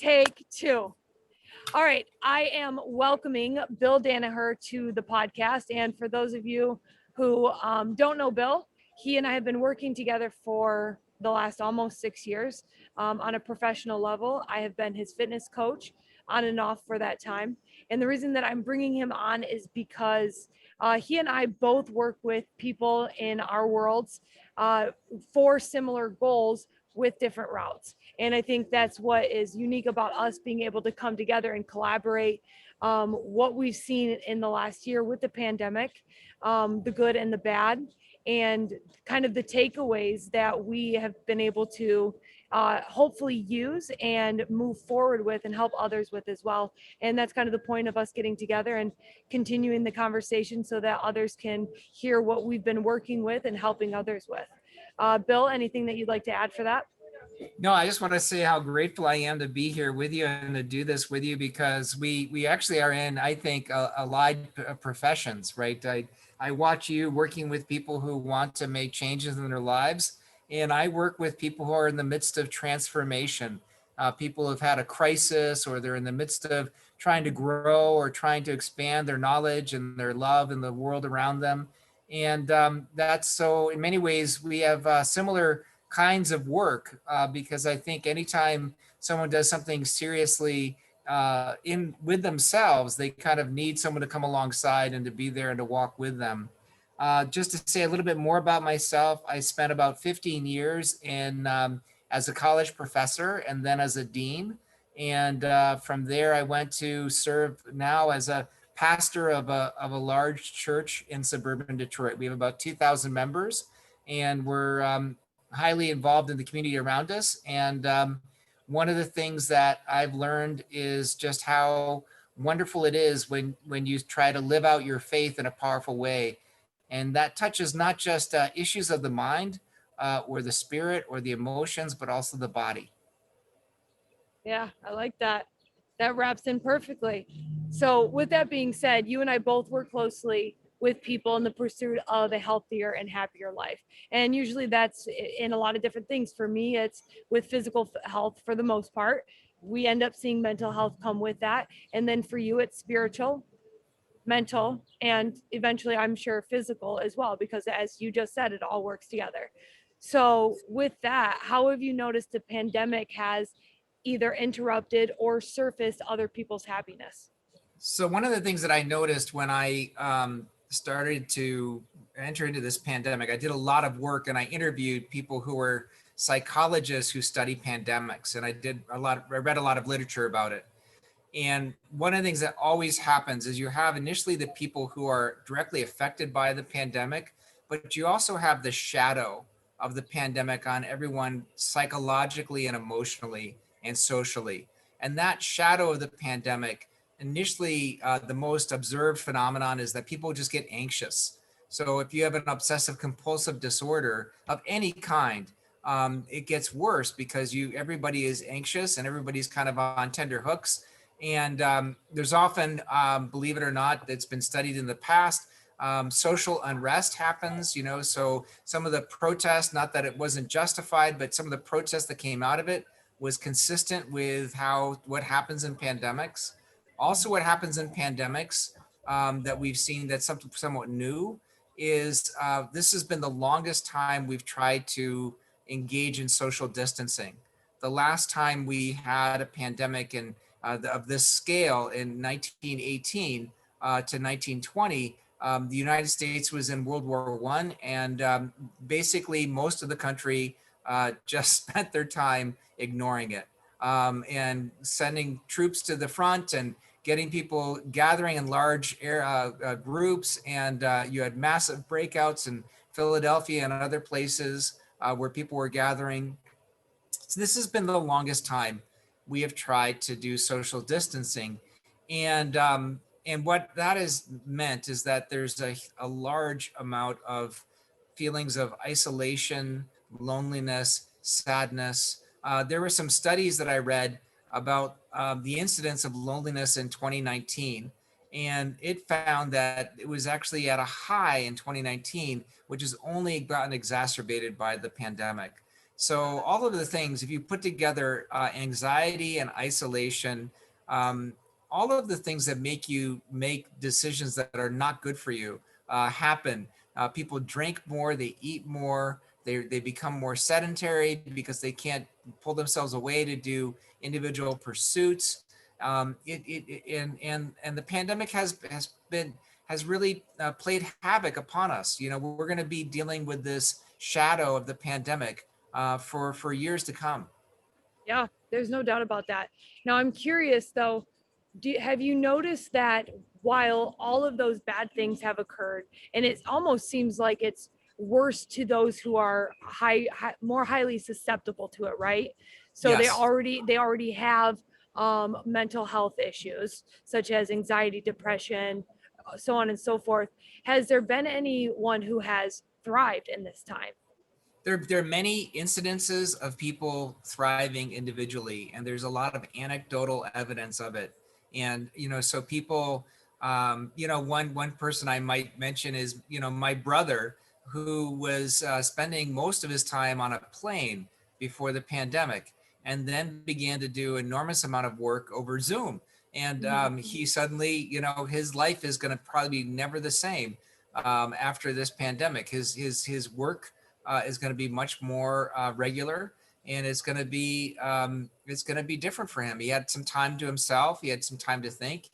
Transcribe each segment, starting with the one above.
Take two. All right. I am welcoming Bill Danaher to the podcast. And for those of you who don't know Bill, he and I have been working together for the last almost 6 years on a professional level. I have been his fitness coach on and off for that time. And the reason that I'm bringing him on is because he and I both work with people in our worlds for similar goals with different routes. And I think that's what is unique about us being able to come together and collaborate. What we've seen in the last year with the pandemic, the good and the bad, and kind of the takeaways that we have been able to hopefully use and move forward with and help others with as well. And that's kind of the point of us getting together and continuing the conversation so that others can hear what we've been working with and helping others with. Bill, anything that you'd like to add for that? No, I just want to say how grateful I am to be here with you and to do this with you, because we actually are in, I think, allied professions, right? I watch you working with people who want to make changes in their lives, and I work with people who are in the midst of transformation. People who have had a crisis, or they're in the midst of trying to grow or trying to expand their knowledge and their love in the world around them. And that's so, in many ways, we have similar kinds of work, because I think anytime someone does something seriously in with themselves, they kind of need someone to come alongside and to be there and to walk with them. Just to say a little bit more about myself, I spent about 15 years in as a college professor and then as a dean. And from there, I went to serve now as a pastor of a large church in suburban Detroit. We have about 2,000 members, and we're highly involved in the community around us. And one of the things that I've learned is just how wonderful it is when you try to live out your faith in a powerful way. And that touches not just issues of the mind or the spirit or the emotions, but also the body. Yeah, I like that. That wraps in perfectly. So, with that being said, you and I both work closely with people in the pursuit of a healthier and happier life. And usually that's in a lot of different things. For me, it's with physical health for the most part. We end up seeing mental health come with that. And then for you, it's spiritual, mental, and eventually, I'm sure, physical as well, because as you just said, it all works together. So, with that, how have you noticed the pandemic has either interrupted or surfaced other people's happiness? So one of the things that I noticed when I started to enter into this pandemic, I did a lot of work and I interviewed people who were psychologists who study pandemics, and I read a lot of literature about it. And one of the things that always happens is you have initially the people who are directly affected by the pandemic, but you also have the shadow of the pandemic on everyone psychologically and emotionally and socially. And that shadow of the pandemic, initially, the most observed phenomenon is that people just get anxious. So if you have an obsessive compulsive disorder of any kind, it gets worse because everybody is anxious and everybody's kind of on tender hooks. And there's often, believe it or not, that's been studied in the past, social unrest happens, so some of the protests, not that it wasn't justified, but some of the protests that came out of it was consistent with what happens in pandemics. Also, what happens in pandemics that we've seen that's somewhat new is this has been the longest time we've tried to engage in social distancing. The last time we had a pandemic of this scale in 1918 to 1920, the United States was in World War I, and basically most of the country just spent their time ignoring it and sending troops to the front and getting people gathering in large groups. And you had massive breakouts in Philadelphia and other places where people were gathering. So this has been the longest time we have tried to do social distancing. And what that has meant is that there's a large amount of feelings of isolation, loneliness, sadness. There were some studies that I read about the incidence of loneliness in 2019, and it found that it was actually at a high in 2019, which has only gotten exacerbated by the pandemic. So all of the things, if you put together anxiety and isolation, um, all of the things that make you make decisions that are not good for you happen. People drink more, they eat more, they become more sedentary because they can't pull themselves away to do individual pursuits. And the pandemic has really played havoc upon us. You know, we're going to be dealing with this shadow of the pandemic for years to come. Yeah, there's no doubt about that. Now, I'm curious though, have you noticed that while all of those bad things have occurred, and it almost seems like it's worse to those who are more highly susceptible to it, right? So Yes. they already have mental health issues such as anxiety, depression, so on and so forth. Has there been anyone who has thrived in this time? There are many incidences of people thriving individually, and there's a lot of anecdotal evidence of it. And so people, one person I might mention is my brother, who was spending most of his time on a plane before the pandemic, and then began to do enormous amount of work over Zoom. And he suddenly, his life is going to probably be never the same after this pandemic. His work is going to be much more regular, and it's going to be different for him. He had some time to himself. He had some time to think.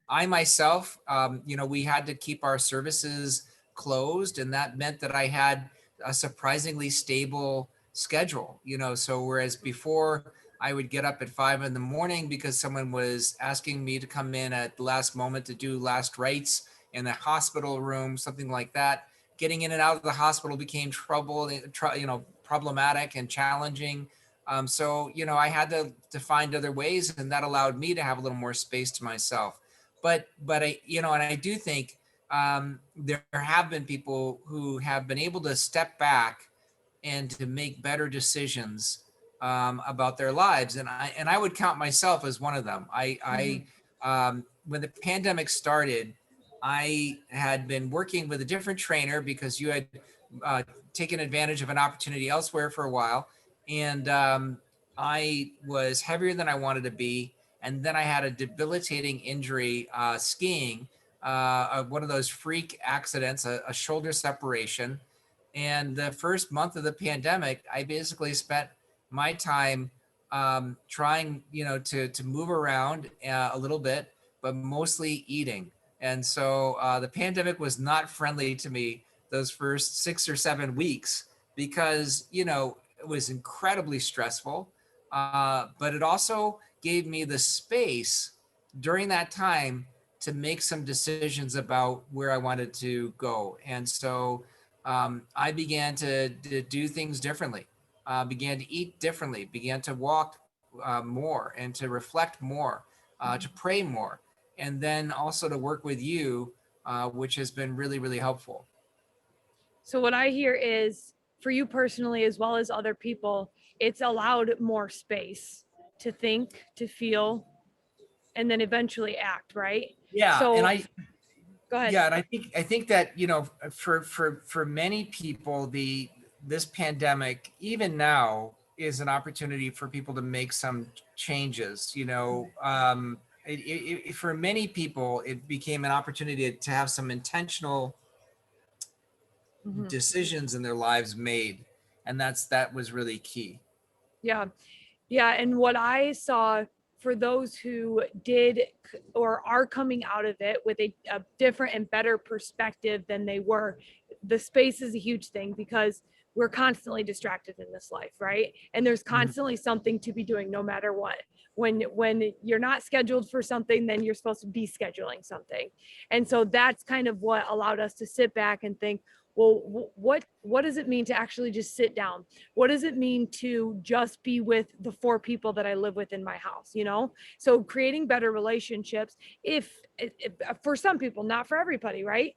I myself, we had to keep our services closed, and that meant that I had a surprisingly stable schedule. So whereas before I would get up at 5 in the morning because someone was asking me to come in at the last moment to do last rites in the hospital room, something like that. Getting in and out of the hospital became problematic and challenging. So I had to find other ways, and that allowed me to have a little more space to myself. But and I do think there have been people who have been able to step back and to make better decisions about their lives, and I would count myself as one of them. When the pandemic started, I had been working with a different trainer because you had uh, taken advantage of an opportunity elsewhere for a while, and I was heavier than I wanted to be, and then I had a debilitating injury skiing, one of those freak accidents, a shoulder separation. And the first month of the pandemic, I basically spent my time trying, to move around a little bit, but mostly eating. And so the pandemic was not friendly to me those first 6 or 7 weeks because, it was incredibly stressful. But it also gave me the space during that time to make some decisions about where I wanted to go. And so I began to do things differently, began to eat differently, began to walk more and to reflect more, to pray more, and then also to work with you, which has been really, really helpful. So what I hear is for you personally, as well as other people, it's allowed more space to think, to feel, and then eventually act, right? Yeah, and So I go ahead. yeah, and I think that for many people, this pandemic, even now, is an opportunity for people to make some changes. For many people, it became an opportunity to have some intentional Mhm. decisions in their lives made, and that was really key. Yeah. Yeah. And what I saw for those who did or are coming out of it with a different and better perspective than they were, the space is a huge thing because we're constantly distracted in this life, right? And there's Mhm. constantly something to be doing no matter what. When you're not scheduled for something, then you're supposed to be scheduling something. And so that's kind of what allowed us to sit back and think, well, what does it mean to actually just sit down? What does it mean to just be with the four people that I live with in my house, you know? So creating better relationships, if for some people, not for everybody, right?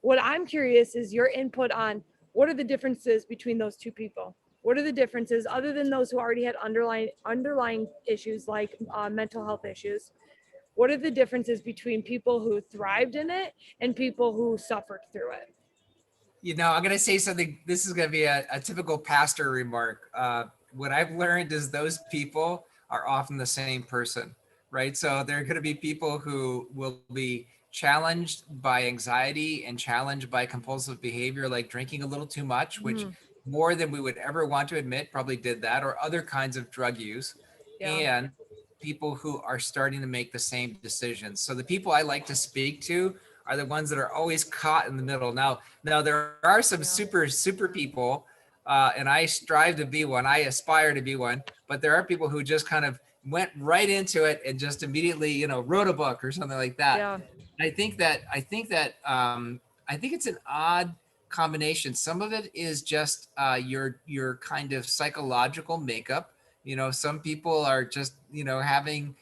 What I'm curious is your input on what are the differences between those two people? What are the differences other than those who already had underlying issues like mental health issues? What are the differences between people who thrived in it and people who suffered through it? I'm going to say something. This is going to be a typical pastor remark. What I've learned is those people are often the same person, right? So there are going to be people who will be challenged by anxiety and challenged by compulsive behavior, like drinking a little too much, which Mhm. more than we would ever want to admit probably did that, or other kinds of drug use, Yeah. and people who are starting to make the same decisions. So the people I like to speak to are the ones that are always caught in the middle. Now there are some Yeah. super people, and I strive to be one. I aspire to be one. But there are people who just kind of went right into it and just immediately, wrote a book or something like that. Yeah. I think it's an odd combination. Some of it is just your kind of psychological makeup. Some people are just having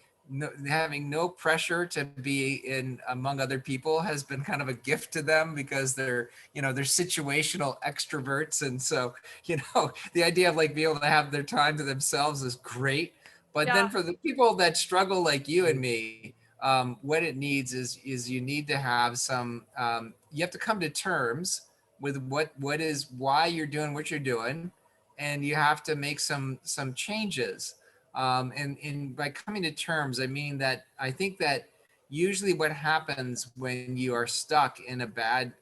no pressure to be in among other people has been kind of a gift to them because they're situational extroverts, and so the idea of like being able to have their time to themselves is great. But Yeah. then for the people that struggle like you and me, what it needs is you need to have some you have to come to terms with what is why you're doing what you're doing, and you have to make some changes. And by coming to terms, I mean that I think that usually what happens when you are stuck in a bad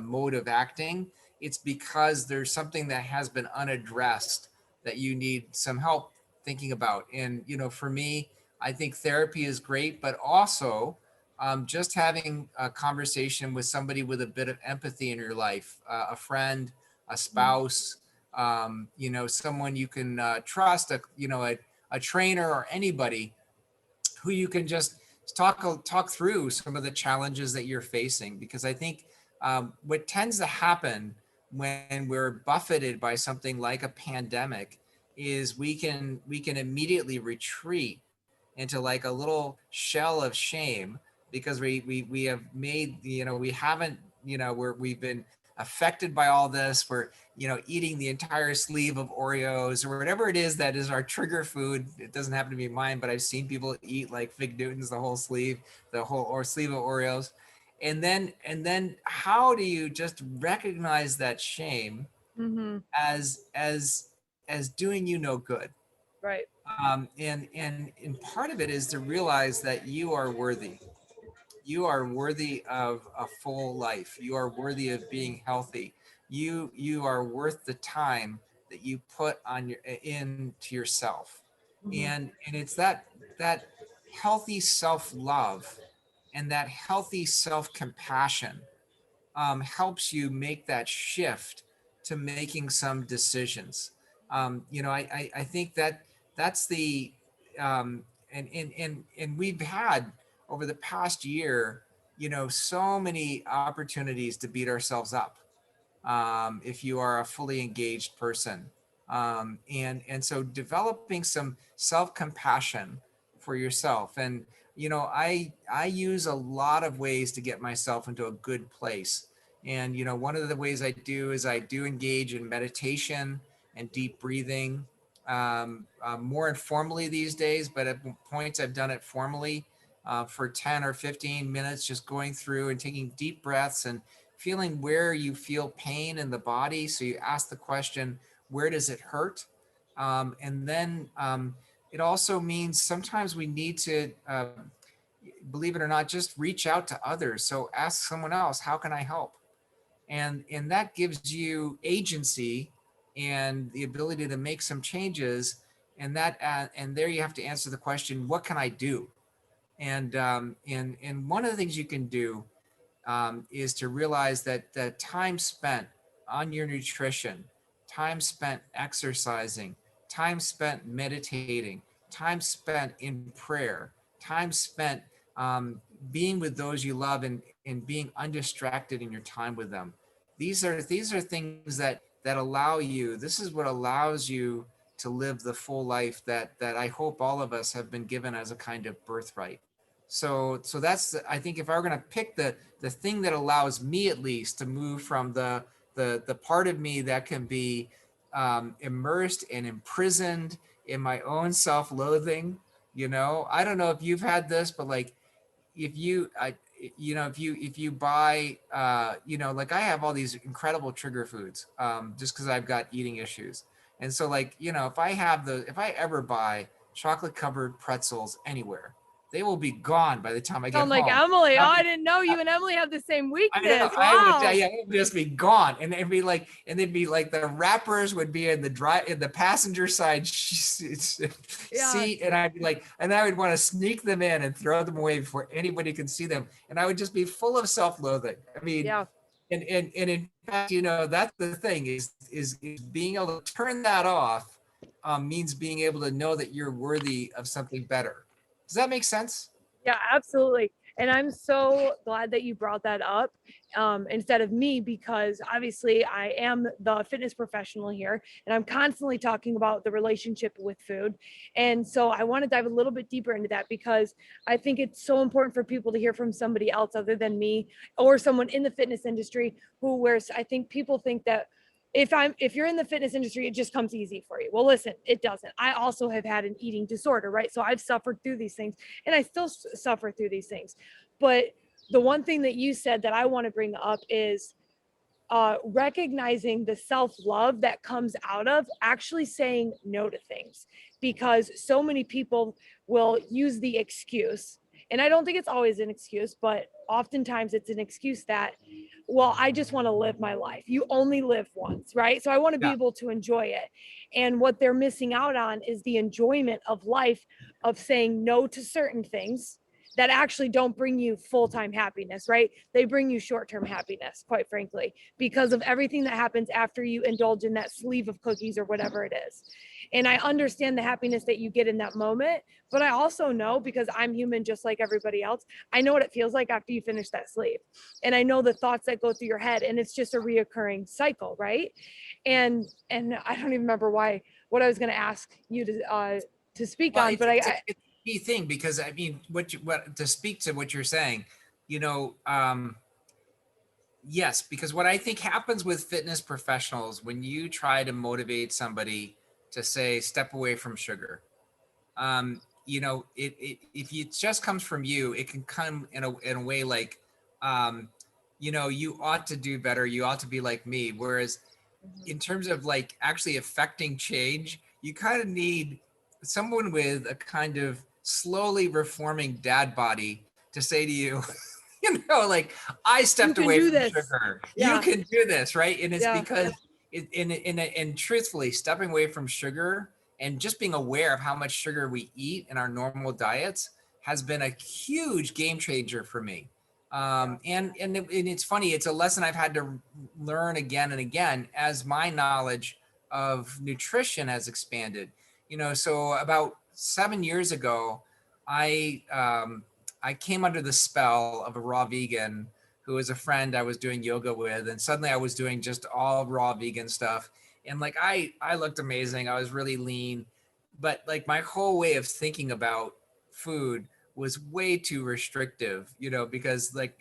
mode of acting, it's because there's something that has been unaddressed that you need some help thinking about. And for me, I think therapy is great, but also just having a conversation with somebody with a bit of empathy in your life, a friend, a Mhm. spouse, someone you can trust, a trainer or anybody who you can just talk through some of the challenges that you're facing. Because I think what tends to happen when we're buffeted by something like a pandemic is we can immediately retreat into like a little shell of shame because we have made we haven't we've been affected by all this. We're eating the entire sleeve of Oreos or whatever it is that is our trigger food. It doesn't happen to be mine, but I've seen people eat like Fig Newtons, the whole sleeve, the whole or sleeve of Oreos. And then how do you just recognize that shame Mhm. as doing you no good? Right. And part of it is to realize that you are worthy. You are worthy of a full life. You are worthy of being healthy. You are worth the time that you put on your into yourself. Mhm. And it's that healthy self-love and that healthy self-compassion helps you make that shift to making some decisions. I think that that's the and we've had over the past year, so many opportunities to beat ourselves up if you are a fully engaged person. And so developing some self-compassion for yourself. And I use a lot of ways to get myself into a good place. And one of the ways I do is I do engage in meditation and deep breathing, more informally these days, but at points I've done it formally for 10 or 15 minutes, just going through and taking deep breaths and feeling where you feel pain in the body. So you ask the question, where does it hurt? And then it also means sometimes we need to, believe it or not, just reach out to others. So ask someone else, how can I help? And that gives you agency and the ability to make some changes. And there you have to answer the question, what can I do? And one of the things you can do is to realize that the time spent on your nutrition, time spent exercising, time spent meditating, time spent in prayer, time spent um, being with those you love and being undistracted in your time with them. These are things that allow you. This is what allows you to live the full life that I hope all of us have been given as a kind of birthright. So that's, I think, if I were going to pick the thing that allows me at least to move from the part of me that can be immersed and imprisoned in my own self-loathing. I don't know if you've had this, but like if you if you buy, like I have all these incredible trigger foods, just because I've got eating issues. And so like, if I ever buy chocolate covered pretzels anywhere, they will be gone by the time I get Sound like home. Emily. Oh, I didn't know you and Emily have the same I know. weakness. I would, Wow. yeah, it would just be gone, and they'd be like the wrappers would be in the passenger side Yeah. seat, and I'd be like, and I would want to sneak them in and throw them away before anybody could see them, and I would just be full of self-loathing. I mean, Yeah. and in fact, that's the thing is being able to turn that off, means being able to know that you're worthy of something better. Does that make sense? Yeah, absolutely. And I'm so glad that you brought that up, instead of me, because obviously I am the fitness professional here and I'm constantly talking about the relationship with food. And so I want to dive a little bit deeper into that because I think it's so important for people to hear from somebody else other than me or someone in the fitness industry who wears, I think people think that if you're in the fitness industry, it just comes easy for you. Well, listen, it doesn't. I also have had an eating disorder, right? So I've suffered through these things and I still suffer through these things. But the one thing that you said that I want to bring up is recognizing the self-love that comes out of actually saying no to things, because so many people will use the excuse, and I don't think it's always an excuse, but oftentimes it's an excuse that, well, I just want to live my life. You only live once, right? So I want to be Yeah. able to enjoy it. And what they're missing out on is the enjoyment of life, of saying no to certain things that actually don't bring you full-time happiness, right? They bring you short-term happiness, quite frankly, because of everything that happens after you indulge in that sleeve of cookies or whatever it is. And I understand the happiness that you get in that moment, but I also know, because I'm human just like everybody else, I know what it feels like after you finish that sleeve. And I know the thoughts that go through your head, and it's just a reoccurring cycle, right? And I don't even remember what I was going to ask you to speak Well, on, but it's a key thing, because I mean, what to speak to what you're saying, you know, yes, because what I think happens with fitness professionals when you try to motivate somebody to say step away from sugar, if it just comes from you, it can come in a way like, um, you ought to do better, you ought to be like me. Whereas in terms of like actually affecting change, you kind of need someone with a kind of slowly reforming dad body to say to you, like, I you stepped can away do from this. sugar. You Yeah. can do this, right? And it's Yeah. because and truthfully, stepping away from sugar and just being aware of how much sugar we eat in our normal diets has been a huge game changer for me. And it's funny, it's a lesson I've had to learn again and again as my knowledge of nutrition has expanded. So about 7 years ago, I I came under the spell of a raw vegan who was a friend I was doing yoga with, and suddenly I was doing just all raw vegan stuff. And like I looked amazing. I was really lean, but like my whole way of thinking about food was way too restrictive, because like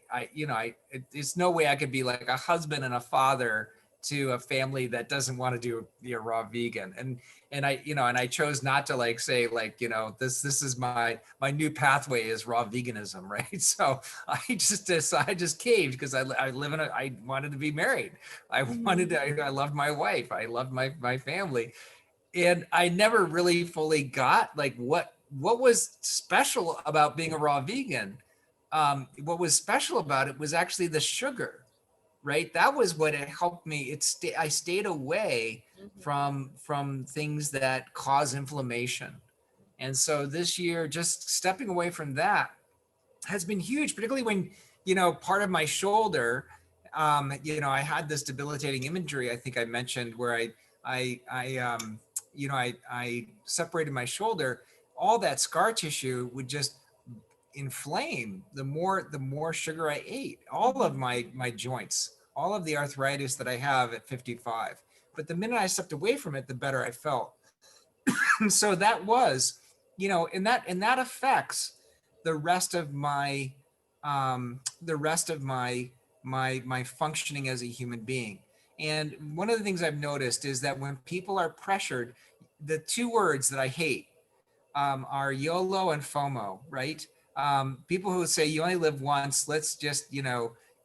it's no way I could be like a husband and a father to a family that doesn't want to do raw vegan. And I chose not to like say like, this is my new pathway is raw veganism, right? So I just caved because I wanted to be married. I loved my wife. I loved my family. And I never really fully got like what was special about being a raw vegan. What was special about it was actually the sugar, right? That was what it helped me. I stayed away from things that cause inflammation. And so this year, just stepping away from that has been huge, particularly when, part of my shoulder, I had this debilitating imagery, I think I mentioned, where I separated my shoulder. All that scar tissue would just inflame the more sugar I ate. All of my joints, all of the arthritis that I have at 55. But the minute I stepped away from it, the better I felt. And so that was, and that affects the rest of my functioning as a human being. And one of the things I've noticed is that when people are pressured, the two words that I hate, are YOLO and FOMO, right? People who say you only live once, let's just,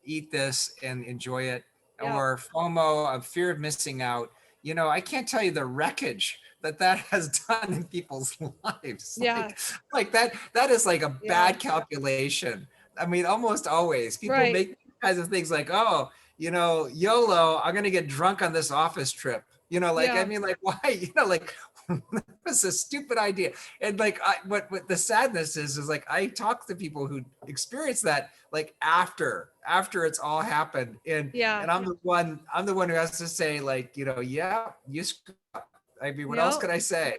eat this and enjoy it. Yeah. Or FOMO, a fear of missing out. I can't tell you the wreckage that has done in people's lives. Yeah. Like that is like a Yeah. bad calculation. I mean, almost always people Right. make these kinds of things like, oh, YOLO, I'm gonna get drunk on this office trip. I Yeah. mean, like, why? Like, that's a stupid idea. And like, what the sadness is like, I talk to people who experience that like after it's all happened, Yeah. and I'm the one who has to say, like, yeah, you screwed up. I mean, what else Yep. could I say?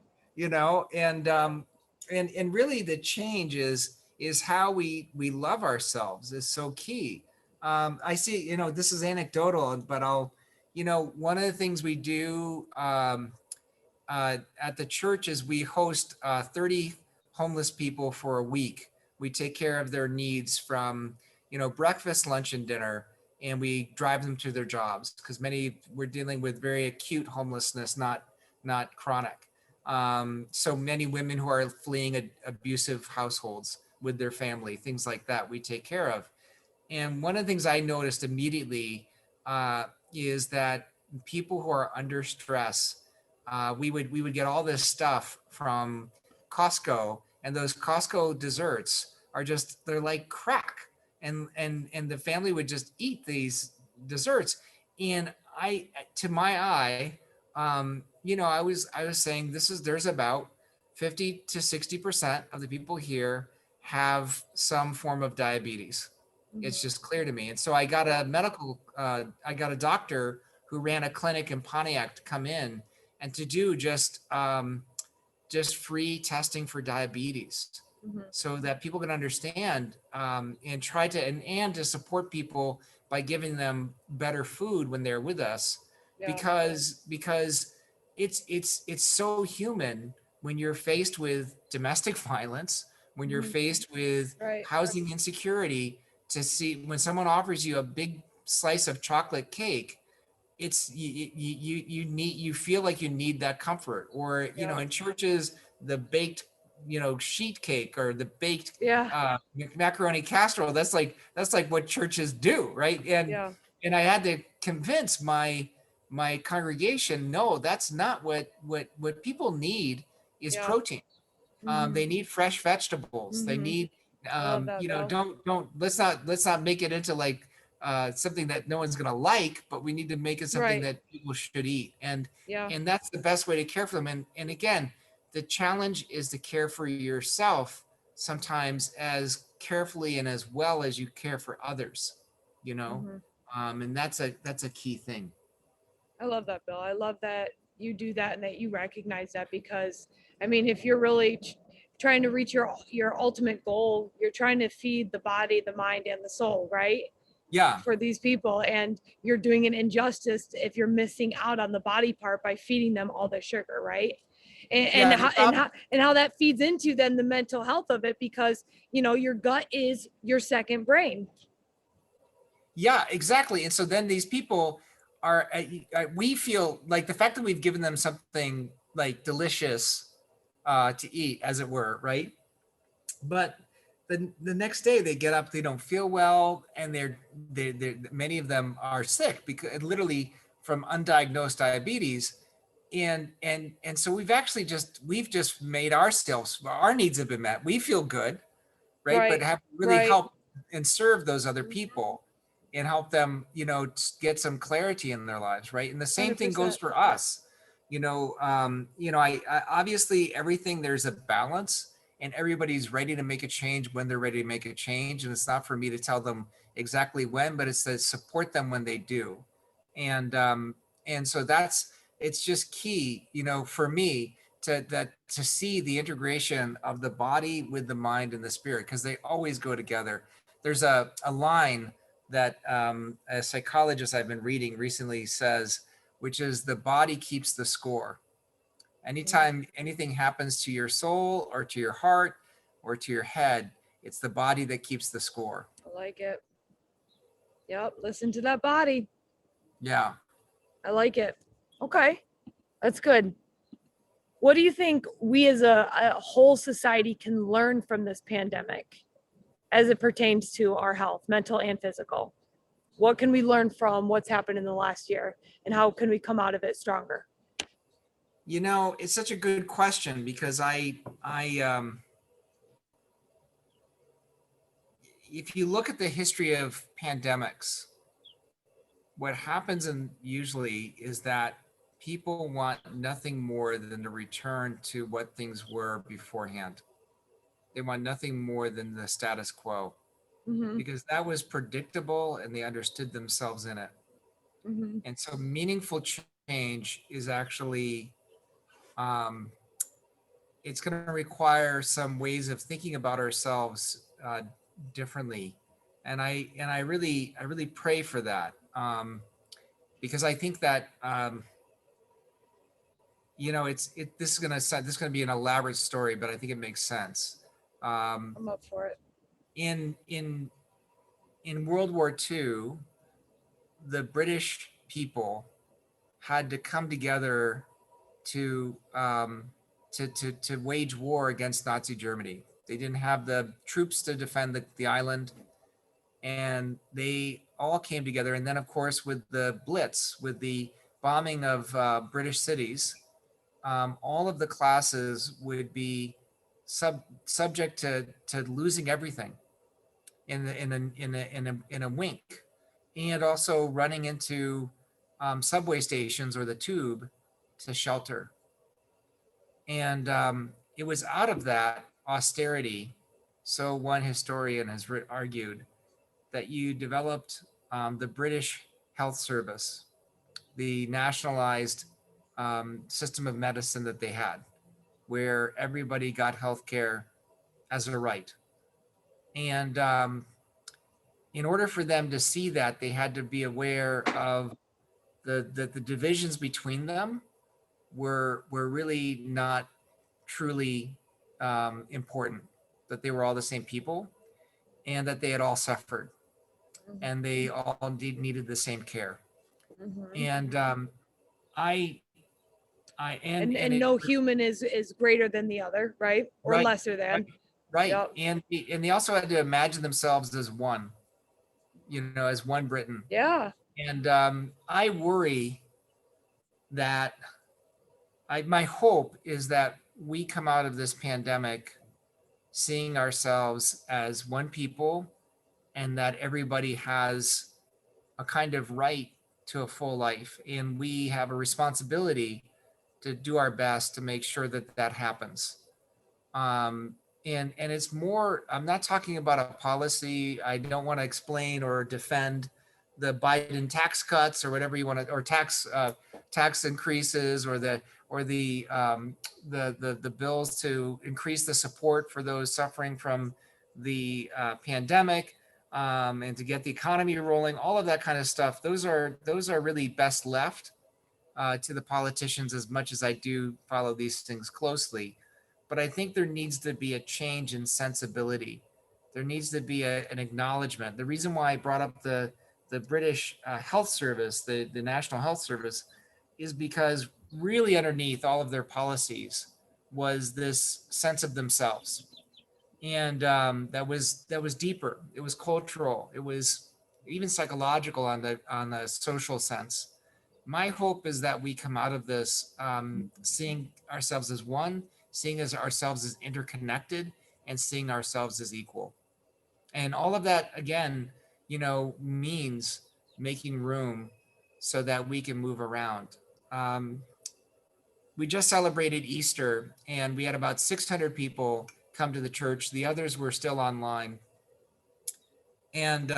And really the change is how we love ourselves is so key. I see, this is anecdotal, but one of the things we do at the church is we host 30 homeless people for a week. We take care of their needs from, breakfast, lunch, and dinner, and we drive them to their jobs because we're dealing with very acute homelessness, not chronic. So many women who are fleeing abusive households with their family, things like that, we take care of. And one of the things I noticed immediately is that people who are under stress, we would get all this stuff from Costco, and those Costco desserts they're like crack, and the family would just eat these desserts, and to my eye, I was saying there's about 50 to 60% of the people here have some form of diabetes. It's Mhm. just clear to me. And so I got a doctor who ran a clinic in Pontiac to come in and to do just free testing for diabetes Mhm. so that people can understand, and try to, and to support people by giving them better food when they're with us, Yeah. because it's so human when you're faced with domestic violence, when you're Mhm. faced with Right. housing insecurity, to see when someone offers you a big slice of chocolate cake, it's you feel like you need that comfort. Or Yeah. in churches, the baked sheet cake or the baked Yeah. macaroni casserole, that's like what churches do, right? and Yeah. and I had to convince my congregation, no, that's not what people need is Yeah. protein. Mhm. They need fresh vegetables. They Mhm. need, I love that, Bill. don't let's not make it into like something that no one's gonna like, but we need to make it something Right. that people should eat, and Yeah. and that's the best way to care for them. And again, the challenge is to care for yourself sometimes as carefully and as well as you care for others. You know, Mhm. and that's a key thing. I love that, Bill. I love that you do that and that you recognize that because I mean, if you're really trying to reach your ultimate goal, you're trying to feed the body, the mind, and the soul, right? Yeah, For these people, and you're doing an injustice if you're missing out on the body part by feeding them all the sugar, right? And, yeah, and and the how and problem. how and how that feeds into then the mental health of it because your gut is your second brain. Yeah, exactly. And so then these people are, we feel like the fact that we've given them something like delicious to eat, as it were, right? But the next day they get up, they don't feel well, and they many of them are sick because literally from undiagnosed diabetes. And so we've just made ourselves, our needs have been met. We feel good, right? But Right. have really Right. helped and serve those other Mhm. people and help them, get some clarity in their lives, right? And the same thing goes 100%. for us. I obviously everything, there's a balance, and everybody's ready to make a change when they're ready to make a change. And it's not for me to tell them exactly when, but it's to support them when they do. And so it's just key, for me to see the integration of the body with the mind and the spirit, because they always go together. There's a line that a psychologist I've been reading recently says, which is the body keeps the score. Mm, Anytime anything happens to your soul or to your heart or to your head, it's the body that keeps the score. I like it. Yep. Listen to that body. Yeah. I like it. Okay. That's good. What do you think we as a whole society can learn from this pandemic? as it pertains to our health, mental and physical? What can we learn from what's happened in the last year, and how can we come out of it stronger? You know, it's such a good question because if you look at the history of pandemics, what happens usually is that people want nothing more than to return to what things were beforehand. They want nothing more than the status quo Mm-hmm. because that was predictable and they understood themselves in it. Mm-hmm. And so meaningful change is actually um, it's going to require some ways of thinking about ourselves differently, and I really pray for that, because I think that this is gonna be an elaborate story, but I think it makes sense. Um, I'm up for it. in World War II, the British people had to come together to wage war against Nazi Germany. They didn't have the troops to defend the island, and they all came together. And then, of course, with the Blitz, with the bombing of British cities, all of the classes would be subject to losing everything in a wink, and also running into subway stations or the tube to shelter. And it was out of that austerity, so one historian has argued, that you developed the British health service, the nationalized system of medicine that they had, where everybody got health care as a right. And in order for them to see that, they had to be aware of the divisions between them were really not truly important, that they were all the same people and that they had all suffered and they all indeed needed the same care. Mm-hmm. And I I and And it no human is greater than the other, right? Or right, lesser right, than. right. Yep. And they also had to imagine themselves as one, as one Britain. Yeah. And I worry that my hope is that we come out of this pandemic seeing ourselves as one people, and that everybody has a kind of right to a full life, and we have a responsibility to do our best to make sure that that happens. um, and it's more, I'm not talking about a policy. I don't want to explain or defend the Biden tax cuts or whatever you want to, or tax increases, or the bills to increase the support for those suffering from the pandemic, and to get the economy rolling. All of that kind of stuff, those are really best left to the politicians, as much as I do follow these things closely. But I think there needs to be a change in sensibility. There needs to be an acknowledgement. The reason why I brought up the British health service, the National Health Service, is because really underneath all of their policies was this sense of themselves, and that was deeper. It was cultural. It was even psychological on the social sense. My hope is that we come out of this seeing ourselves as one, seeing ourselves as interconnected, and seeing ourselves as equal. And all of that, again, means making room so that we can move around. Um, we just celebrated Easter, and we had about 600 people come to the church. The others were still online. And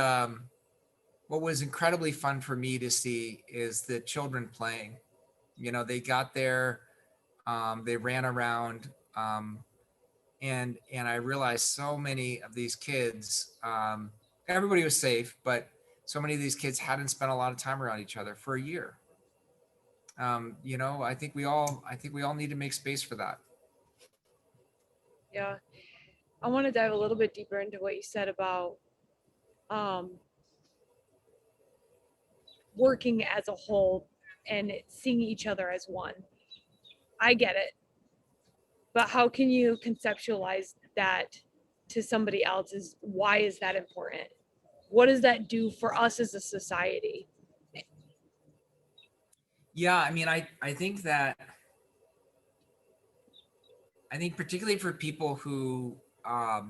what was incredibly fun for me to see is the children playing. They got there, they ran around, and I realized so many of these kids, everybody was safe, but so many of these kids hadn't spent a lot of time around each other for a year. I think we all need to make space for that. Yeah. I want to dive a little bit deeper into what you said about um, working as a whole and seeing each other as one. I get it. But how can you conceptualize that to somebody else is, why is that important? What does that do for us as a society? Yeah, I mean, I think that, I think particularly for people who have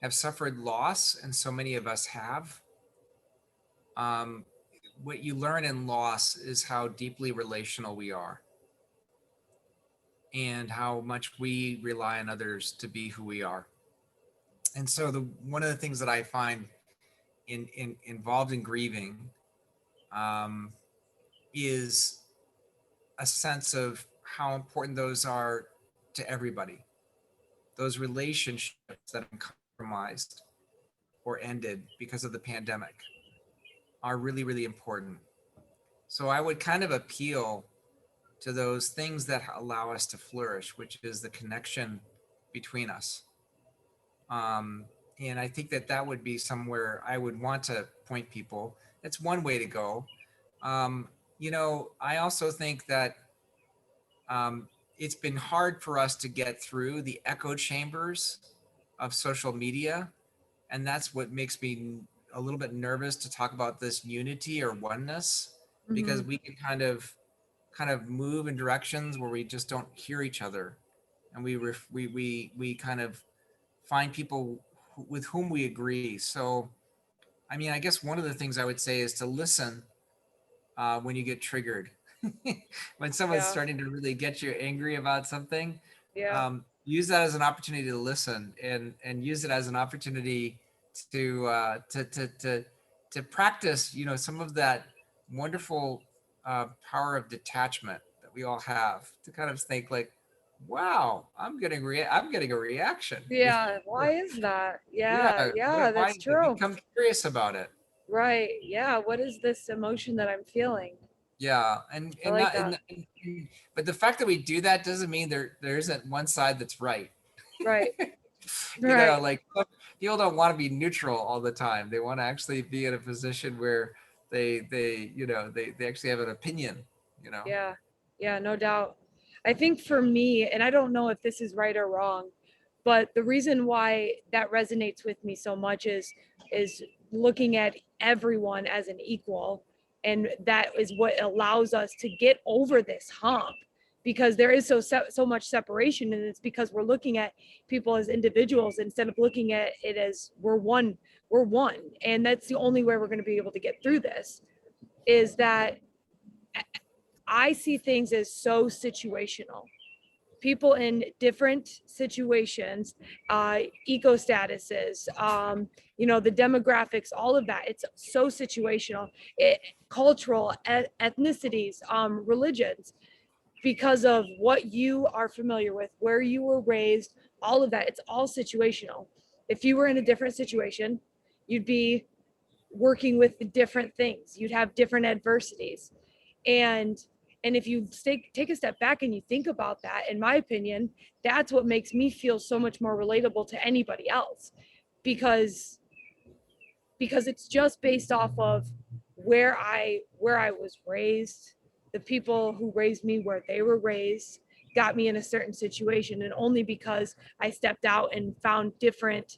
suffered loss, and so many of us have, um, what you learn in loss is how deeply relational we are and how much we rely on others to be who we are. And so one of the things that I find involved in grieving um, is a sense of how important those are to everybody. Those relationships that are compromised or ended because of the pandemic are really, really important. So I would kind of appeal to those things that allow us to flourish, which is the connection between us. Um, and I think that that would be somewhere I would want to point people. That's one way to go. Um, I also think that it's been hard for us to get through the echo chambers of social media. And that's what makes me a little bit nervous to talk about this unity or oneness, because Mm-hmm. we can kind of move in directions where we just don't hear each other, and we kind of find people with whom we agree. So I mean, I guess one of the things I would say is to listen when you get triggered. When someone's Yeah. starting to really get you angry about something, Yeah. use that as an opportunity to listen, and use it as an opportunity to practice, some of that wonderful power of detachment that we all have, to kind of think like, wow, I'm getting a reaction. Yeah. Why is that? Yeah. Yeah, Yeah. why That's true. become curious about it. Right. Yeah. What is this emotion that I'm feeling? Yeah, and I and like not that. but the fact that we do that doesn't mean there isn't one side that's right. Right. Right. Like people don't want to be neutral all the time. They want to actually be in a position where they actually have an opinion, you know. Yeah. Yeah. No doubt. I think for me, and I don't know if this is right or wrong, but the reason why that resonates with me so much is looking at everyone as an equal, and that is what allows us to get over this hump, because there is so much separation, and it's because we're looking at people as individuals instead of looking at it as we're one, and that's the only way we're going to be able to get through this, is that I see things as so situational. People in different situations, eco statuses, the demographics, all of that. It's so situational. Cultural, ethnicities, religions, because of what you are familiar with, where you were raised, all of that. It's all situational. If you were in a different situation, you'd be working with different things. You'd have different adversities, and if you take a step back and you think about that, in my opinion, that's what makes me feel so much more relatable to anybody else, because it's just based off of where I was raised, the people who raised me where they were raised got me in a certain situation, and only because I stepped out and found different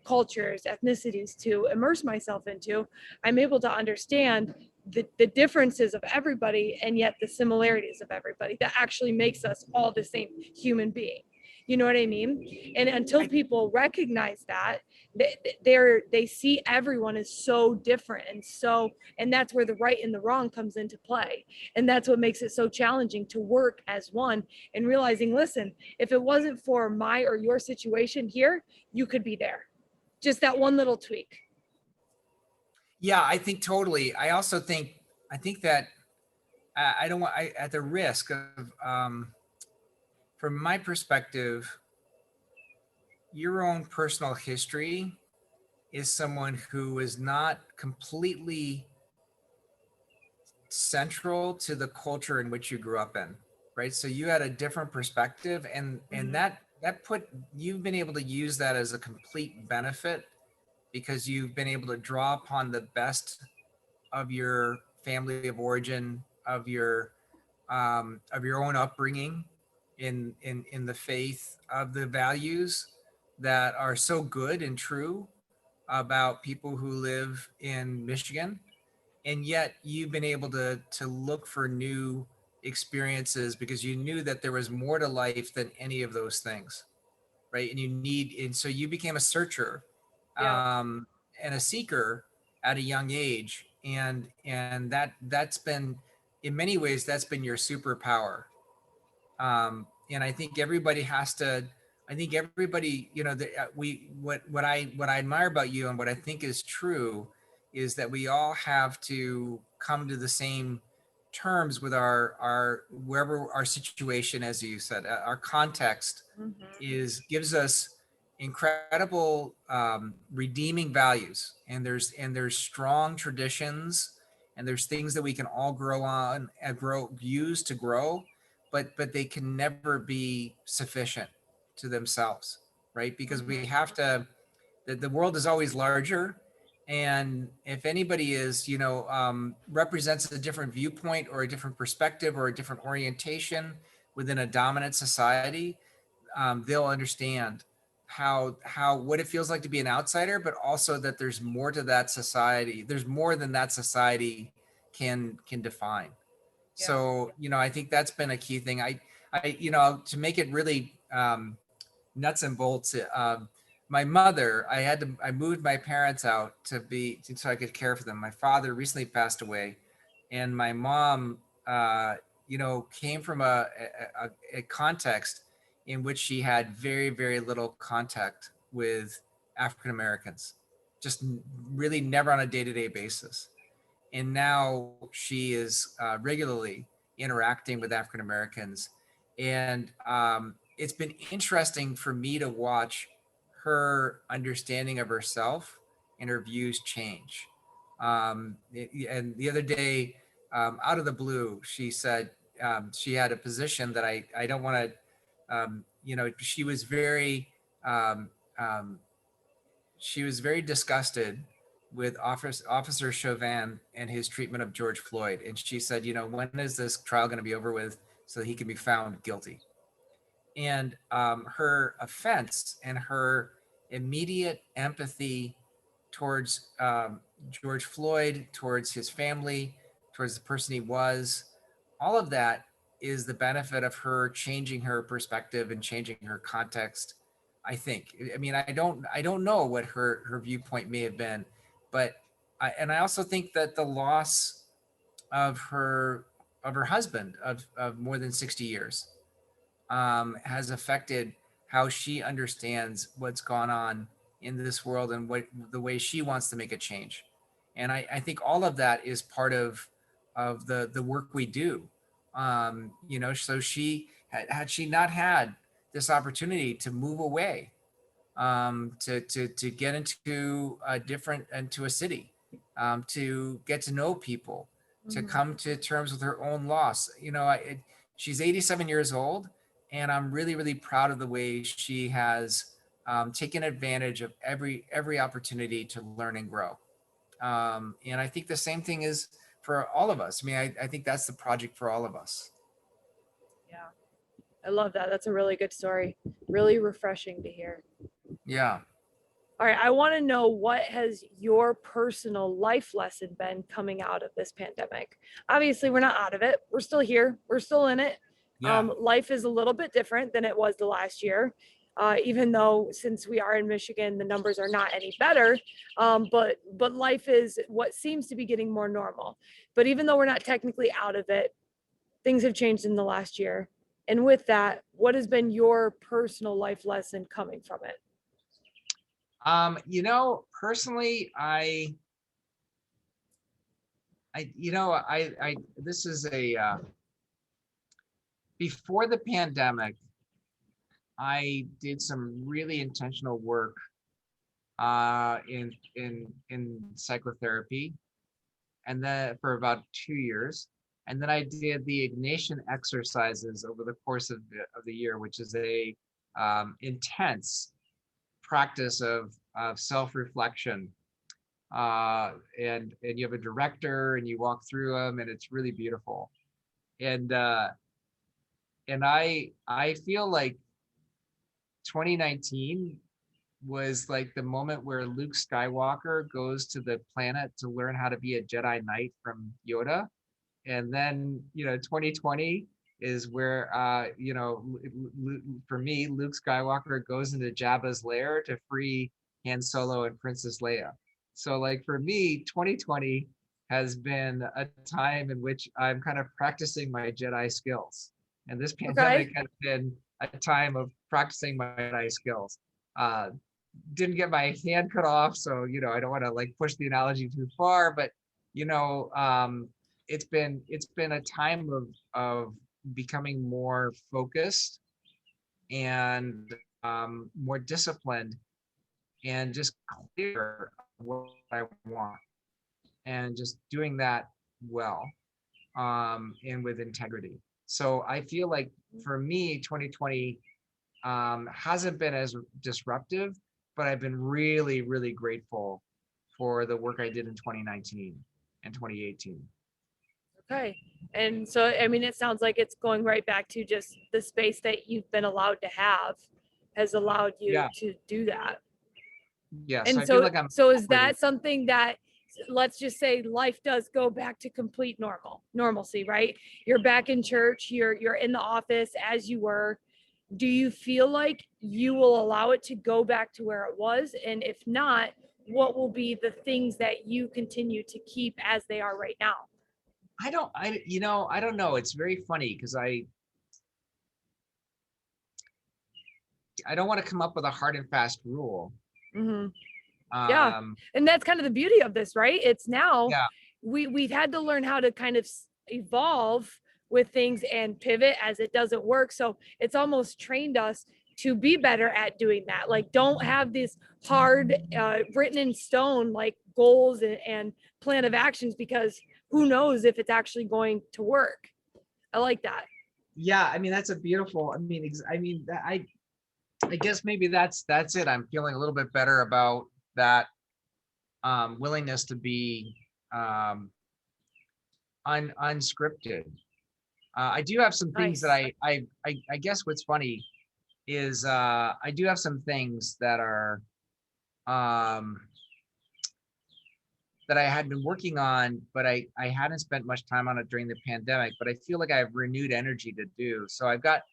cultures, ethnicities to immerse myself into, I'm able to understand the differences of everybody, and yet the similarities of everybody, that actually makes us all the same human being. You know what I mean? And until I, people recognize that, they see everyone as so different, and that's where the right and the wrong comes into play, and that's what makes it so challenging to work as one, and realizing, listen, if it wasn't for my or your situation here, you could be there, just that one little tweak. yeah, I think totally. I think that I don't want, at the risk of, from my perspective, your own personal history is someone who is not completely central to the culture in which you grew up in, right? So you had a different perspective, and Mhm. that put you've been able to use that as a complete benefit, because you've been able to draw upon the best of your family of origin, of your own upbringing in the faith, of the values that are so good and true about people who live in Michigan, and yet you've been able to look for new experiences because you knew that there was more to life than any of those things, right? And so you became a searcher, Yeah. um, and a seeker at a young age, and that's been, in many ways, that's been your superpower. And I think everybody has to. I think everybody, we what I admire about you and what I think is true is that we all have to come to the same terms with our wherever our situation, as you said, our context Hmm. is gives us incredible redeeming values, and there's strong traditions, and there's things that we can all grow on and use to grow, but they can never be sufficient to themselves, right? Because we Hmm. have to, the world is always larger, and if anybody is, represents a different viewpoint or a different perspective or a different orientation within a dominant society, they'll understand how what it feels like to be an outsider, but also that there's more to that society. There's more than that society can define. Yeah. So, I think that's been a key thing. To make it really nuts and bolts. My mother, I moved my parents out so I could care for them. My father recently passed away, and my mom, came from a context in which she had very, very little contact with African Americans, just really never on a day-to-day basis. And now she is regularly interacting with African Americans, and it's been interesting for me to watch her understanding of herself and her views change. And the other day, out of the blue, she said she had a position that I don't want to, she was um, um, very disgusted with Officer Chauvin and his treatment of George Floyd. And she said, when is this trial going to be over with so he can be found guilty? And her offense and her immediate empathy towards George Floyd, towards his family, towards the person he was, all of that is the benefit of her changing her perspective and changing her context. I think. I mean, I don't know what her viewpoint may have been, but I also think that the loss of her husband of more than 60 years has affected how she understands what's gone on in this world and what the way she wants to make a change. And I think all of that is part of the work we do. So had she not had this opportunity to move away, to get into a city, to get to know people, to Hmm. come to terms with her own loss. She's 87 years old, and I'm really, really proud of the way she has taken advantage of every opportunity to learn and grow. And I think the same thing is for all of us. I mean, I think that's the project for all of us. Yeah. I love that. That's a really good story. Really refreshing to hear. Yeah. All right, I want to know, what has your personal life lesson been coming out of this pandemic? Obviously, we're not out of it. We're still here. We're still in it. Yeah. Life is a little bit different than it was the last year. Even though, since we are in Michigan, the numbers are not any better. But life is what seems to be getting more normal. But even though we're not technically out of it, things have changed in the last year. And with that, what has been your personal life lesson coming from it? Personally, this is before the pandemic, I did some really intentional work in psychotherapy, and then for about 2 years, and then I did the Ignatian exercises over the course of the year, which is a intense practice of self-reflection. And you have a director, and you walk through them, and it's really beautiful. And I feel like 2019 was like the moment where Luke Skywalker goes to the planet to learn how to be a Jedi Knight from Yoda. And then, 2020 is where, for me, Luke Skywalker goes into Jabba's lair to free Han Solo and Princess Leia. So, like, for me, 2020 has been a time in which I'm kind of practicing my Jedi skills. And this Okay. pandemic has been a time of practicing my Jedi skills. Uh, didn't get my hand cut off, so I don't want to like push the analogy too far, but you know, um, it's been a time of becoming more focused and more disciplined and just clear what I want and just doing that well and with integrity. So I feel like for me, 2020 hasn't been as disruptive, but I've been really, really grateful for the work I did in 2019 and 2018. Okay. And so, I mean, it sounds like it's going right back to just the space that you've been allowed to have has allowed you Yeah, to do that. yeah. So And I feel so, like I'm so is operating. that something that, let's just say life does go back to complete normalcy, right? You're back in church, you're in the office as you were. Do you feel like you will allow it to go back to where it was? And if not, what will be the things that you continue to keep as they are right now? I don't know. It's very funny because I don't want to come up with a hard and fast rule. Hmm. Yeah. Um, And that's kind of the beauty of this, right? It's now yeah, we've had to learn how to kind of evolve with things and pivot as it doesn't work. So it's almost trained us to be better at doing that. Like, don't have this hard, written in stone, like goals and plan of actions, because who knows if it's actually going to work. I like that. yeah. I mean, that's a beautiful. I guess maybe that's it. I'm feeling a little bit better about that willingness to be um, unscripted. I do have some things that Nice. I guess what's funny is I do have some things um, that I had been working on, but I hadn't spent much time on it during the pandemic. But I feel like I have renewed energy to do. So I've got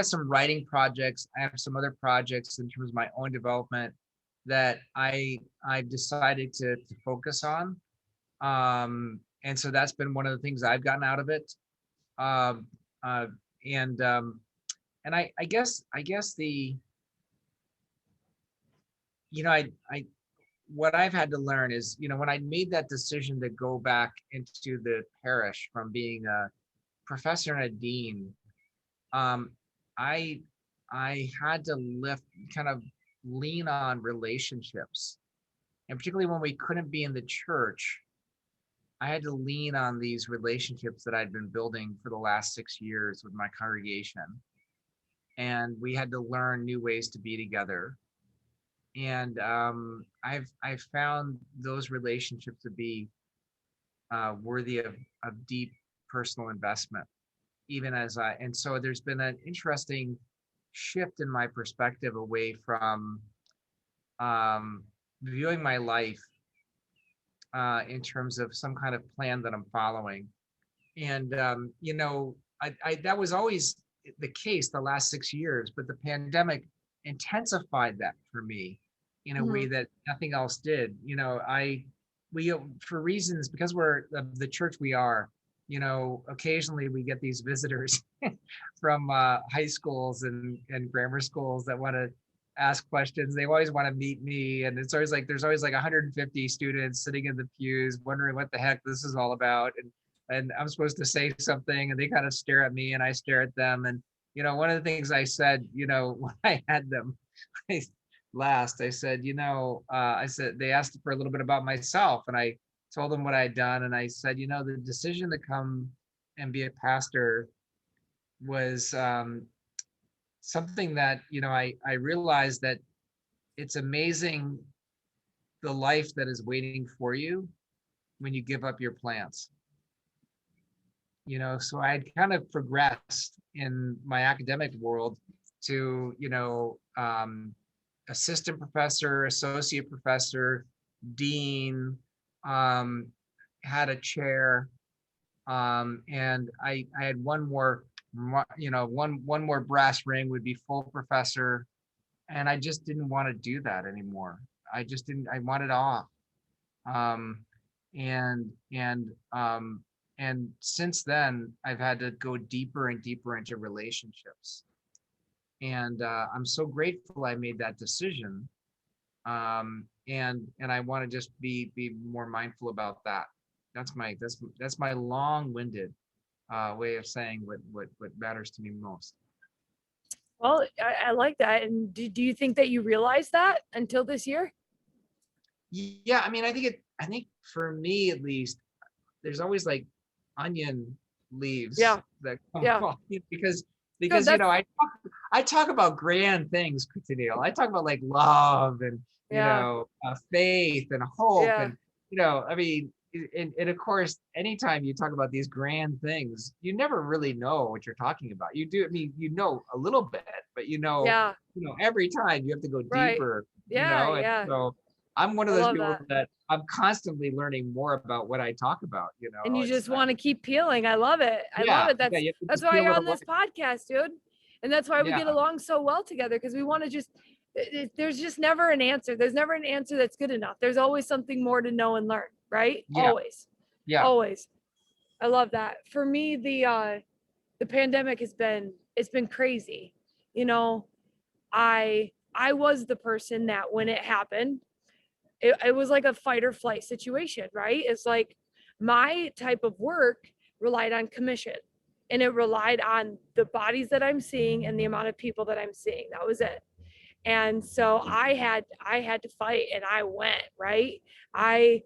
some writing projects. I have some other projects in terms of my own development that I've decided to focus on. And so that's been one of the things I've gotten out of it. Um, uh, and I guess the I what I've had to learn is, when I made that decision to go back into the parish from being a professor and a dean, um, I I had to lift kind of lean on relationships, and particularly when we couldn't be in the church, I had to lean on these relationships that I'd been building for the last 6 years with my congregation, and we had to learn new ways to be together. And I've found those relationships to be worthy of deep personal investment, even as and so there's been an interesting shift in my perspective away from um, viewing my life in terms of some kind of plan that I'm following. And that was always the case the last 6 years, but the pandemic intensified that for me in a way Mhm. that nothing else did. We for reasons because we're the church we are. Occasionally we get these visitors from high schools and grammar schools that want to ask questions. They always want to meet me, and it's always like there's always like 150 students sitting in the pews wondering what the heck this is all about. And I'm supposed to say something, and they kind of stare at me, and I stare at them. And one of the things I said, when I had them last, I said, I said they asked for a little bit about myself, and I told them what I had done, and I said, the decision to come and be a pastor was something that I realized that it's amazing the life that is waiting for you when you give up your plans. So I had kind of progressed in my academic world to assistant professor, associate professor, dean, um, had a chair, and I had one more, one more brass ring would be full professor, and I just didn't want to do that anymore. I just didn't. I wanted off. Um, and and um, and since then, I've had to go deeper and deeper into relationships, and I'm so grateful I made that decision. And I want to just be more mindful about that. That's my long-winded way of saying what matters to me most. Well, I like that. And do you think that you realized that until this year? Yeah, I mean, I think for me at least, there's always like onion leaves Yeah. that come Yeah. off, because Good. you know, That's, I talk about grand things, Tennille. I talk about like love and yeah. faith and hope, Yeah. and I mean, and of course, anytime you talk about these grand things, you never really know what you're talking about. You do, I mean, you know a little bit, but Yeah. every time you have to go Right. deeper, Yeah. and Yeah. so I'm one of I those love people that. that I'm constantly learning more about what I talk about. And you It's just want to keep peeling. I love it. I love it. yeah, you have to That's just why peel you're it on away. this podcast, dude. And that's why we Yeah, get along so well together, because we want to just there's just never an answer. There's never an answer that's good enough. There's always something more to know and learn, right? yeah, Always. yeah. Always. I love that. For me, the pandemic it's been crazy. You know, I was the person that when it happened, it was like a fight or flight situation, right? It's like my type of work relied on commission, and it relied on the bodies that I'm seeing and the amount of people that I'm seeing. That was it. And so I had to fight, and I went, right. I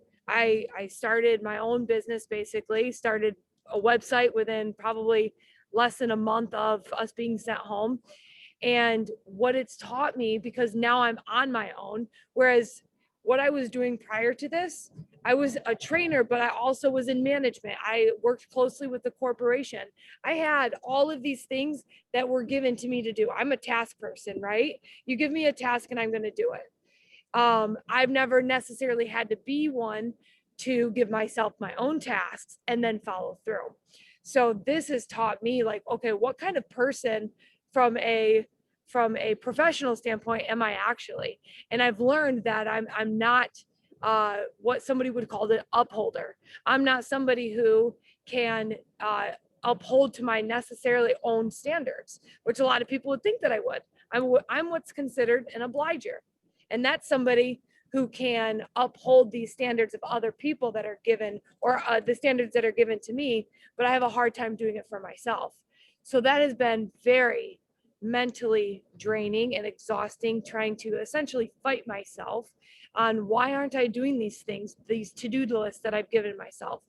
started my own business, basically started a website within probably less than a month of us being sent home. And what it's taught me, because now I'm on my own, whereas what I was doing prior to this, I was a trainer, but I also was in management. I worked closely with the corporation. I had all of these things that were given to me to do. I'm a task person, right? You give me a task and I'm going to do it. I've never necessarily had to be one to give myself my own tasks and then follow through. So this has taught me, like, okay, what kind of person from a professional standpoint am I actually? And I've learned that I'm not what somebody would call an upholder. I'm not somebody who can uphold to my necessarily own standards, which a lot of people would think that I would. I'm what's considered an obliger, and that's somebody who can uphold these standards of other people that are given, or the standards that are given to me, but I have a hard time doing it for myself. So that has been very mentally draining and exhausting, trying to essentially fight myself on why aren't I doing these things, these to-do lists that I've given myself.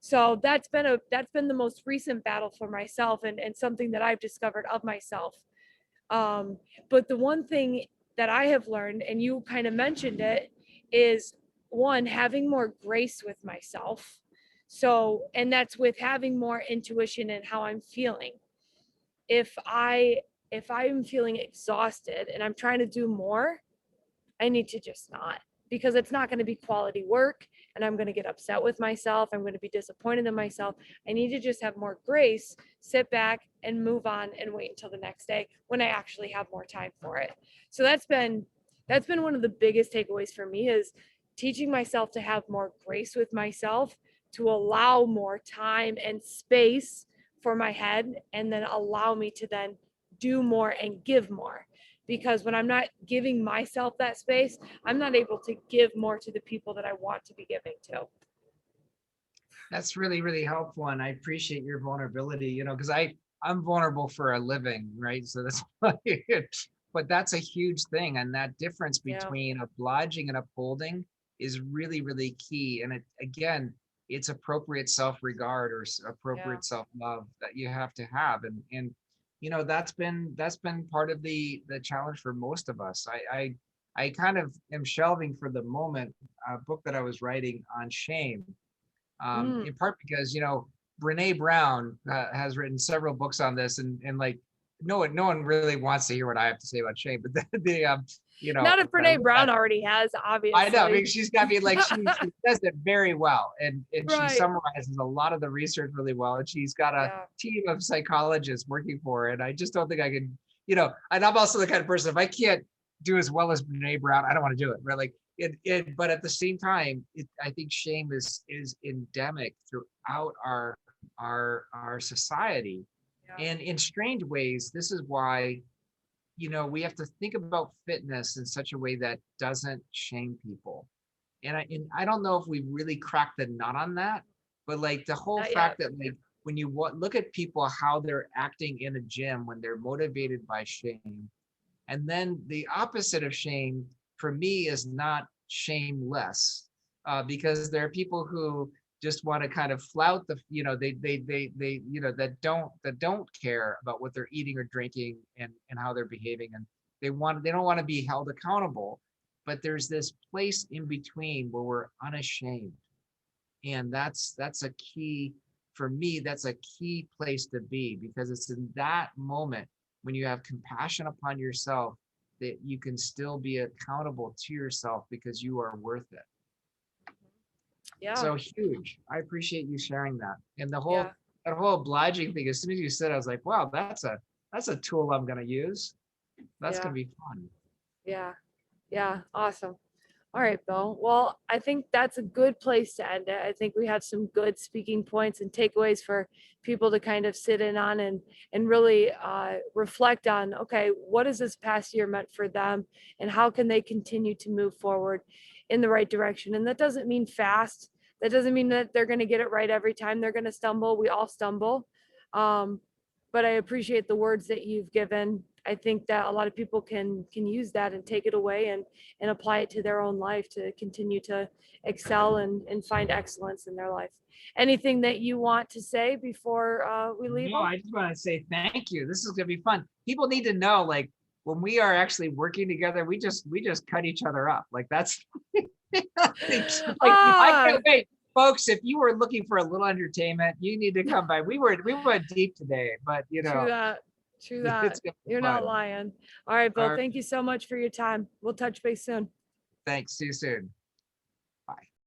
So that's been the most recent battle for myself, and something that I've discovered of myself. um, but the one thing that I have learned, and you kind of mentioned it, is one, having more grace with myself. So, and that's with having more intuition in how I'm feeling. If I if I'm feeling exhausted and I'm trying to do more, I need to just not, because it's not going to be quality work, and I'm going to get upset with myself. I'm going to be disappointed in myself. I need to just have more grace, sit back and move on and wait until the next day when I actually have more time for it. So that's been one of the biggest takeaways for me, is teaching myself to have more grace with myself, to allow more time and space for my head, and then allow me to then do more and give more, because when I'm not giving myself that space, I'm not able to give more to the people that I want to be giving to. That's really, really helpful, and I appreciate your vulnerability. Because I'm vulnerable for a living, right? So that's why but that's a huge thing, and that difference Yeah. between obliging and upholding is really, really key. And again, it's appropriate self-regard or Yeah. appropriate self-love that you have to have, and that's been part of the challenge for most of us. I kind of am shelving for the moment a book that I was writing on shame, Mm. in part because Brene Brown has written several books on this, and like no one really wants to hear what I have to say about shame, but you Not know, if Brene Brown already has, I know. I obviously. mean, she's got me like she does it very well, and she Right. summarizes a lot of the research really well, and she's got a Yeah. team of psychologists working for her, and I just don't think I can, And I'm also the kind of person, if I can't do as well as Brene Brown, I don't want to do it. Right? Like it. But at the same time, I think shame is endemic throughout our society, Yeah. and in strange ways, this is why we have to think about fitness in such a way that doesn't shame people. And I don't know if we really cracked the nut on that, but like the whole Not yet. fact that like when you look at people, how they're acting in a gym when they're motivated by shame, and then the opposite of shame for me is not shameless, because there are people who just want to kind of flout they that don't care about what they're eating or drinking and how they're behaving, and they don't want to be held accountable. But there's this place in between where we're unashamed, and that's a key for me. That's a key place to be, because it's in that moment when you have compassion upon yourself that you can still be accountable to yourself because you are worth it. Yeah. So huge. I appreciate you sharing that. And Yeah. that whole obliging thing, as soon as you said, I was like, wow, that's a tool I'm gonna use. That's Yeah. gonna be fun. Yeah. Yeah. Awesome. All right, Bill. Well, I think that's a good place to end it. I think we have some good speaking points and takeaways for people to kind of sit in on and really reflect on, okay, what has this past year meant for them and how can they continue to move forward in the right direction? And that doesn't mean fast. That doesn't mean that they're going to get it right every time. They're going to stumble. We all stumble. Um, but I appreciate the words that you've given. I think that a lot of people can use that and take it away and apply it to their own life to continue to excel and find excellence in their life. Anything that you want to say before we leave No, them? I just want to say thank you. This is gonna be fun. People need to know, like, when we are actually working together, we just cut each other up. Like that's like I Ah, can't wait. Folks, if you were looking for a little entertainment, you need to come by. We went deep today, but true that. True that. it's gonna be You're not fun. lying. All right, Bill, All right, thank you so much for your time. We'll touch base soon. thanks. See you soon.